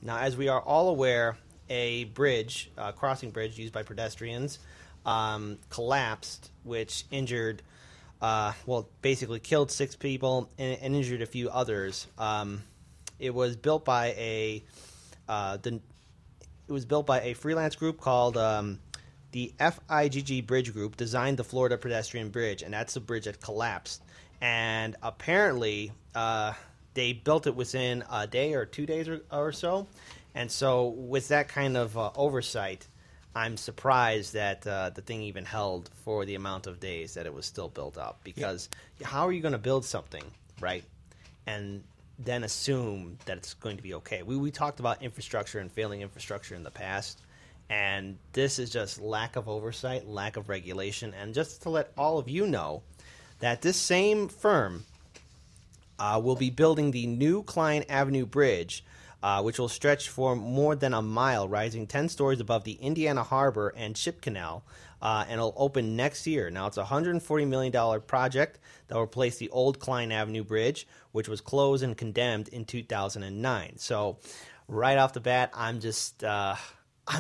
Now, as we are all aware, a bridge, crossing bridge used by pedestrians, collapsed, which injured, basically killed 6 people and injured a few others. It was built by a freelance group called the FIGG Bridge Group. Designed the Florida Pedestrian Bridge, and that's the bridge that collapsed. And apparently, they built it within a day or 2 days or so. And so with that kind of oversight, I'm surprised that the thing even held for the amount of days that it was still built up. Because how are you going to build something, right, and then assume that it's going to be okay? We talked about infrastructure and failing infrastructure in the past, and this is just lack of oversight, lack of regulation. And just to let all of you know that this same firm will be building the new Klein Avenue Bridge, which will stretch for more than a mile, rising 10 stories above the Indiana Harbor and Ship Canal, and it'll open next year. Now, it's a $140 million project that will replace the old Klein Avenue Bridge, which was closed and condemned in 2009. So right off the bat, I'm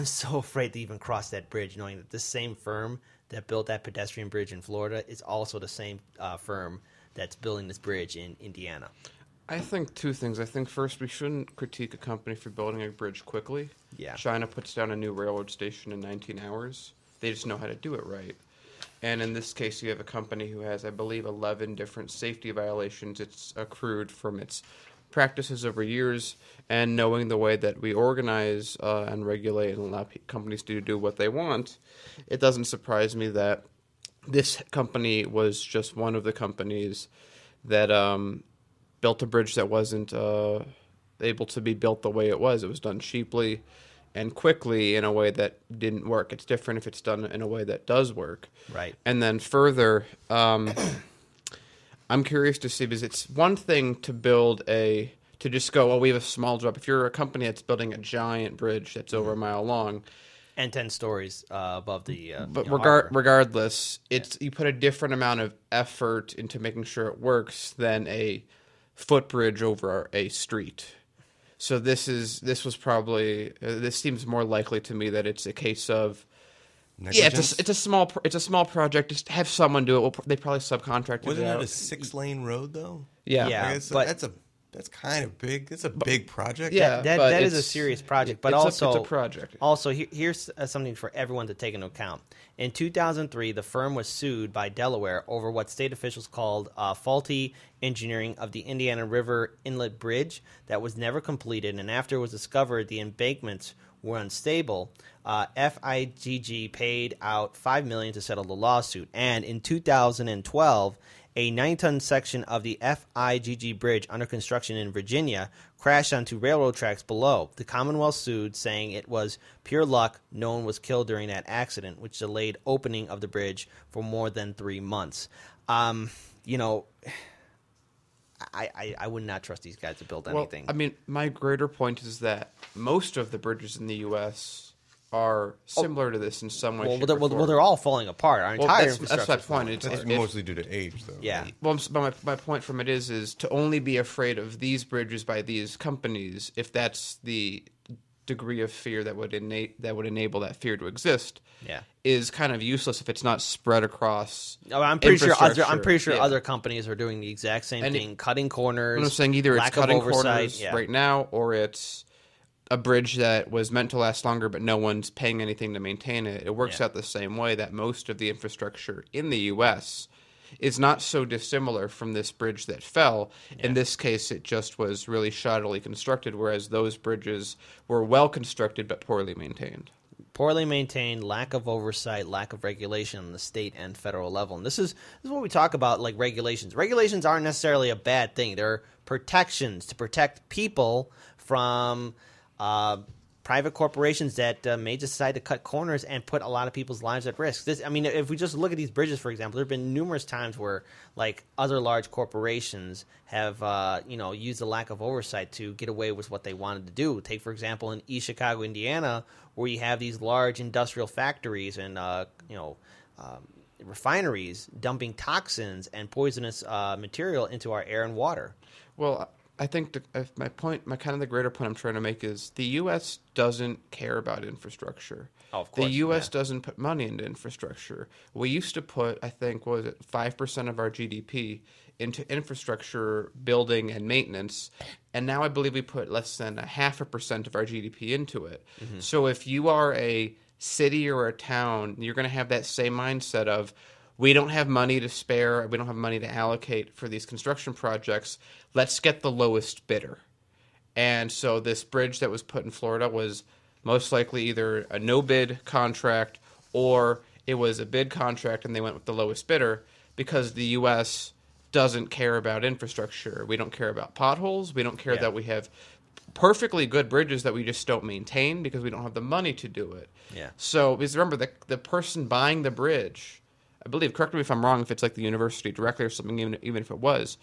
so afraid to even cross that bridge, knowing that this same firm that built that pedestrian bridge in Florida is also the same firm that's building this bridge in Indiana. I think two things. I think first, we shouldn't critique a company for building a bridge quickly. Yeah. China puts down a new railroad station in 19 hours. They just know how to do it right. And in this case, you have a company who has, I believe, 11 different safety violations it's accrued from its practices over years. And knowing the way that we organize and regulate and allow companies to do what they want, it doesn't surprise me that this company was just one of the companies that built a bridge that wasn't able to be built the way it was. It was done cheaply and quickly in a way that didn't work. It's different if it's done in a way that does work. Right. And then further, I'm curious to see, because it's one thing to build to just go, we have a small job. If you're a company that's building a giant bridge that's over a mile long, and 10 stories above the but harbor. regardless, you put a different amount of effort into making sure it works than a footbridge over a street. So this seems more likely to me that it's a case of negligence? it's a small project. Just have someone do it. They probably subcontracted Wasn't it out. it a 6-lane road though? Yeah. Yeah. That's kind of big. It's a big project. Yeah. That is a serious project, but it's a project. Also, here's something for everyone to take into account. In 2003, the firm was sued by Delaware over what state officials called faulty engineering of the Indiana River Inlet Bridge that was never completed, and after it was discovered the embankments were unstable, FIGG paid out $5 million to settle the lawsuit. And in 2012, a 9-ton section of the FIGG bridge under construction in Virginia crashed onto railroad tracks below. The Commonwealth sued, saying it was pure luck no one was killed during that accident, which delayed opening of the bridge for more than 3 months. I would not trust these guys to build anything. I mean, my greater point is that most of the bridges in the U.S. are similar to this in some way. Well, they're all falling apart. Our entire infrastructure. That's my point. That's mostly due to age, though. Yeah. Right? Well, but my point from it is to only be afraid of these bridges by these companies, if that's the degree of fear that would enable that fear to exist, is kind of useless if it's not spread across. I'm pretty sure other companies are doing the exact same thing, cutting corners. I'm saying either it's cutting corners yeah. right now, or it's a bridge that was meant to last longer, but no one's paying anything to maintain it. It works out the same way that most of the infrastructure in the U.S. is not so dissimilar from this bridge that fell. Yeah. In this case, it just was really shoddily constructed, whereas those bridges were well constructed but poorly maintained. Poorly maintained, lack of oversight, lack of regulation on the state and federal level. And this is what we talk about, like regulations. Regulations aren't necessarily a bad thing. They're protections to protect people from private corporations that may decide to cut corners and put a lot of people's lives at risk. If we just look at these bridges, for example, there have been numerous times where, like, other large corporations have, used a lack of oversight to get away with what they wanted to do. Take, for example, in East Chicago, Indiana, where you have these large industrial factories and, refineries dumping toxins and poisonous material into our air and water. Well, I think my point, my kind of the greater point I'm trying to make is the U.S. doesn't care about infrastructure. Oh, of course, The U.S. yeah. doesn't put money into infrastructure. We used to put, I think, what was it, 5% of our GDP into infrastructure building and maintenance, and now I believe we put less than 0.5% of our GDP into it. So if you are a city or a town, you're going to have that same mindset of, we don't have money to spare, we don't have money to allocate for these construction projects, let's get the lowest bidder. And so this bridge that was put in Florida was most likely either a no-bid contract or it was a bid contract and they went with the lowest bidder because the U.S. doesn't care about infrastructure. We don't care about potholes. We don't care Yeah. that we have perfectly good bridges that we just don't maintain because we don't have the money to do it. Yeah. So because remember, the person buying the bridge, I believe, correct me if I'm wrong, if it's like the university directly or something, even if it was,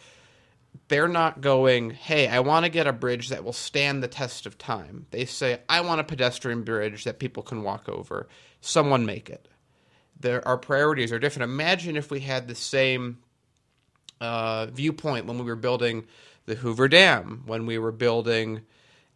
they're not going, hey, I want to get a bridge that will stand the test of time. They say, I want a pedestrian bridge that people can walk over. Someone make it. Our priorities are different. Imagine if we had the same viewpoint when we were building the Hoover Dam, when we were building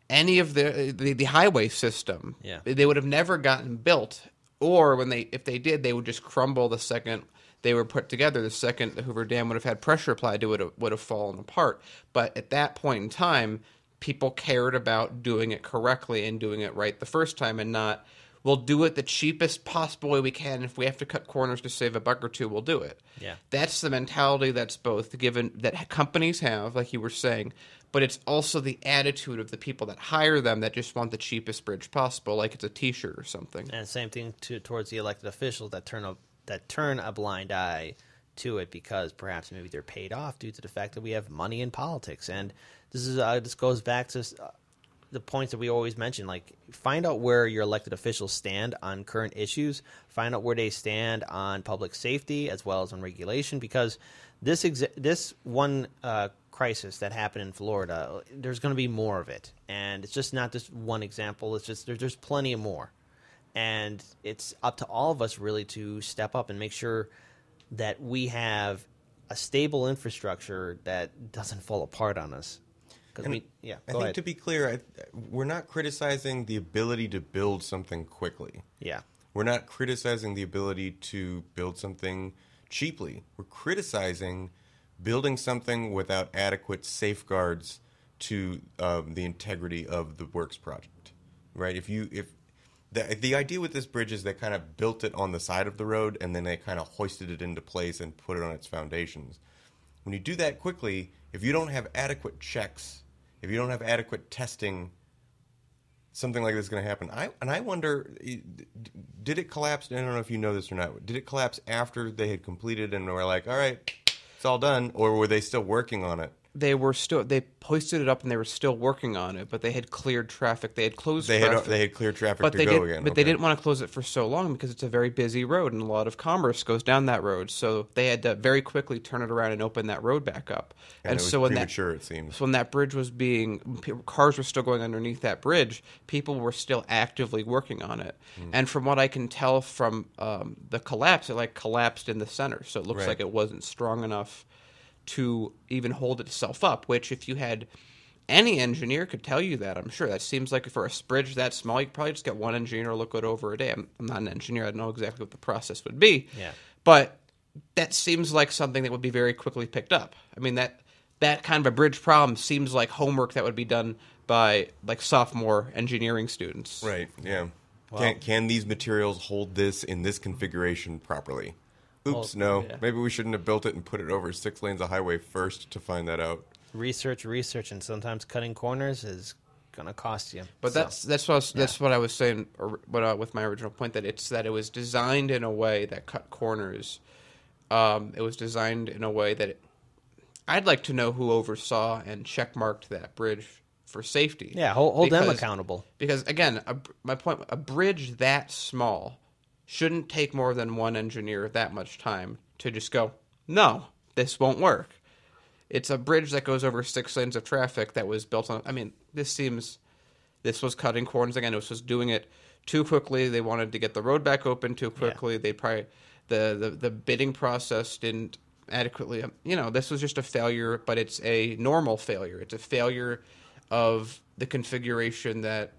any of the highway system. Yeah. They would have never gotten built. Or if they did, they would just crumble the second they were put together. The second the Hoover Dam would have had pressure applied to it, would have fallen apart. But at that point in time, people cared about doing it correctly and doing it right the first time, and not, we'll do it the cheapest possible way we can. If we have to cut corners to save a buck or two, we'll do it. Yeah. That's the mentality that's both given that companies have, like you were saying, but it's also the attitude of the people that hire them that just want the cheapest bridge possible, like it's a T-shirt or something. And same thing towards the elected officials that turn a blind eye to it because perhaps maybe they're paid off due to the fact that we have money in politics. And this goes back to the points that we always mention. Like, find out where your elected officials stand on current issues. Find out where they stand on public safety as well as on regulation. Because this one crisis that happened in Florida, there's going to be more of it, and it's just not just one example. It's just there's plenty more. And it's up to all of us really to step up and make sure that we have a stable infrastructure that doesn't fall apart on us. I think ahead. to be clear, we're not criticizing the ability to build something quickly. Yeah. We're not criticizing the ability to build something cheaply. We're criticizing building something without adequate safeguards to the integrity of the works project. Right? The idea with this bridge is they kind of built it on the side of the road and then they kind of hoisted it into place and put it on its foundations. When you do that quickly, if you don't have adequate checks, if you don't have adequate testing, something like this is going to happen. I wonder, did it collapse? I don't know if you know this or not. Did it collapse after they had completed and were like, all right, it's all done, or were they still working on it? They hoisted it up and they were still working on it, but they had cleared traffic. They had closed traffic. They had cleared traffic but to they go did, again. But Okay. they didn't want to close it for so long because it's a very busy road and a lot of commerce goes down that road. So they had to very quickly turn it around and open that road back up. And it was premature, it seems. So when that bridge was cars were still going underneath that bridge, people were still actively working on it. And from what I can tell from the collapse, it collapsed in the center. So it looks Right. like it wasn't strong enough to even hold itself up, which if you had any engineer could tell you that, I'm sure. That seems like for a bridge that small, you could probably just get one engineer to look it over a day. I'm not an engineer. I don't know exactly what the process would be. Yeah. But that seems like something that would be very quickly picked up. I mean, that kind of a bridge problem seems like homework that would be done by sophomore engineering students. Right, yeah. Well- Can these materials hold this in this configuration properly? Oops, no. yeah. Maybe we shouldn't have built it and put it over 6 lanes of highway first to find that out. Research, and sometimes cutting corners is going to cost you. But that's what I was saying with my original point, that it was designed in a way that cut corners. It was designed in a way that I'd like to know who oversaw and checkmarked that bridge for safety. Yeah, hold them accountable. Because again, my point, a bridge that small shouldn't take more than one engineer that much time to just go, no, this won't work. It's a bridge that goes over 6 lanes of traffic that was built on. I mean, this was cutting corners again. This was doing it too quickly. They wanted to get the road back open too quickly. Yeah. They probably the bidding process didn't adequately, this was just a failure, but it's a normal failure. It's a failure of the configuration that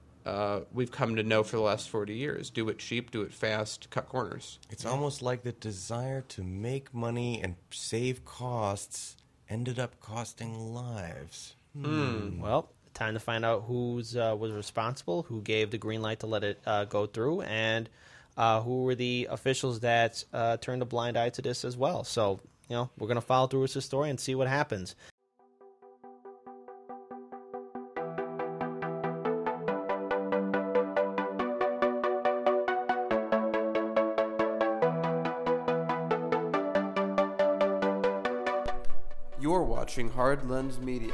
we've come to know for the last 40 years. Do it cheap, do it fast, cut corners. It's almost like the desire to make money and save costs ended up costing lives. Well, time to find out who's was responsible, who gave the green light to let it go through, and who were the officials that turned a blind eye to this as well. So, we're going to follow through with the story and see what happens. You're watching Hard Lens Media.